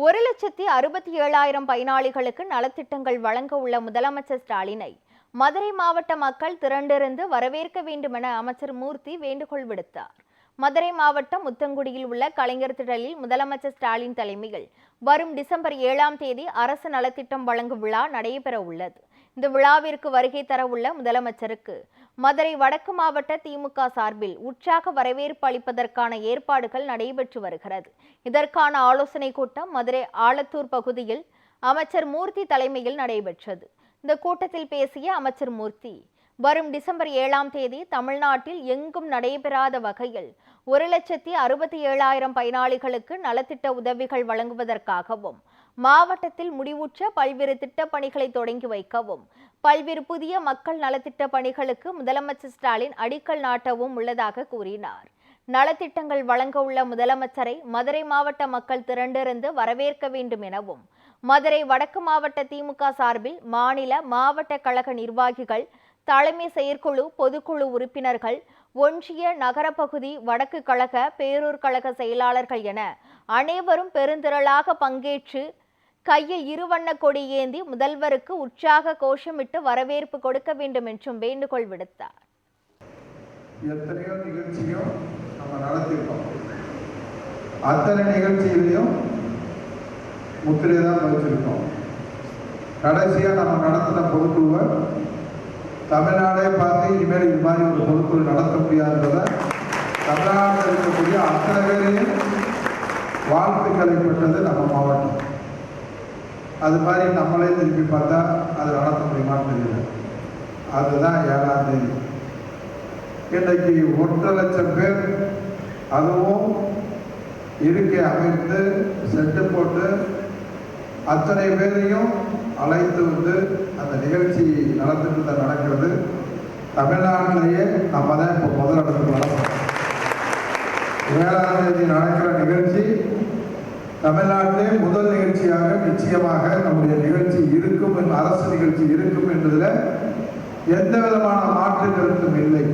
1,67,000 பயனாளிகளுக்கு நலத்திட்டங்கள் வழங்க உள்ள முதலமைச்சர் ஸ்டாலினை மதுரை மாவட்ட மக்கள் திரண்டிருந்து வரவேற்க வேண்டும் என அமைச்சர் மூர்த்தி வேண்டுகோள் விடுத்தார். மதுரை மாவட்டம் முத்தங்குடியில் உள்ள கலைஞர் திடலில் முதலமைச்சர் ஸ்டாலின் தலைமையில் வரும் டிசம்பர் 7ஆம் தேதி அரசு நலத்திட்டம் வழங்கும் விழா நடைபெற உள்ளது. இந்த விழாவிற்கு வருகை தர உள்ள முதலமைச்சருக்கு மதுரை வடக்கு மாவட்ட திமுக சார்பில் உற்சாக வரவேற்பு அளிப்பதற்கான ஏற்பாடுகள் நடைபெற்று வருகிறது. இதற்கான ஆலோசனை கூட்டம் மதுரை ஆலத்தூர் பகுதியில் அமைச்சர் மூர்த்தி தலைமையில் நடைபெற்றது. இந்த கூட்டத்தில் பேசிய அமைச்சர் மூர்த்தி, வரும் டிசம்பர் 7ஆம் தேதி தமிழ்நாட்டில் எங்கும் நடைபெறாத வகையில் 1,67,000 பயனாளிகளுக்கு நலத்திட்ட உதவிகள் வழங்குவதற்காகவும், மாவட்டத்தில் முடிவுற்ற பல்வேறு திட்டப் பணிகளை தொடங்கி வைக்கவும், பல்வேறு புதிய மக்கள் நலத்திட்ட பணிகளுக்கு முதலமைச்சர் ஸ்டாலின் அடிக்கல் நாட்டவும் உள்ளதாக கூறினார். நலத்திட்டங்கள் வழங்க உள்ள முதலமைச்சரை மதுரை மாவட்ட மக்கள் திரண்டிருந்து வரவேற்க வேண்டும் எனவும், மதுரை வடக்கு மாவட்ட திமுக சார்பில் மாநில மாவட்ட கழக நிர்வாகிகள், தலைமை செயற்குழு, பொதுக்குழு உறுப்பினர்கள், ஒன்றிய நகரப்பகுதி வடக்கு கழக, பேரூர் கழக செயலாளர்கள் என அனைவரும் பெருந்திரளாக பங்கேற்று கையில் இருவண்ண கொடி ஏந்தி முதல்வருக்கு உற்சாக கோஷமிட்டு வரவேற்பு கொடுக்க வேண்டும் என்றும் வேண்டுகோள் விடுத்தார். எத்தனையோ நிகழ்ச்சியும் நம்ம நடத்திருக்கோம். அத்தனை நிகழ்ச்சியிலையும் முத்திரை தான் பதிச்சிருக்கோம். கடைசியா நம்ம நடத்தின பொதுக்குழுவை தமிழ்நாடே பார்த்து இனிமேல் இது மாதிரி ஒரு பொதுக்குழு நடத்த முடியாததை தமிழ்நாட்டில் இருக்கக்கூடிய அத்தனை பேரையும் வாழ்த்துக்களை பெற்றது நம்ம மாவட்டம். அது மாதிரி நம்மளே திருப்பி பார்த்தா அது நடத்த முடியுமான்னு தெரியல. அதுதான் 7ஆம் தேதி. இன்றைக்கு 1,00,000 பேர், அதுவும் இருக்கை அமைத்து செட்டு போட்டு அத்தனை பேரையும் அழைத்து வந்து அந்த நிகழ்ச்சி நலத்திட்டத்தில் நடக்கிறது. தமிழ்நாட்டிலேயே நம்ம தான் இப்போ முதலிடத்துக்கு நடக்கிறோம். 7ஆம் தேதி நடக்கிற நிகழ்ச்சி தமிழ்நாட்டிலே முதல் நிகழ்ச்சியாக நிச்சயமாக நம்முடைய நிகழ்ச்சி இருக்கும், அரசு நிகழ்ச்சி இருக்கும் என்பதில் எந்த விதமான மாற்று கருத்தும் இல்லை.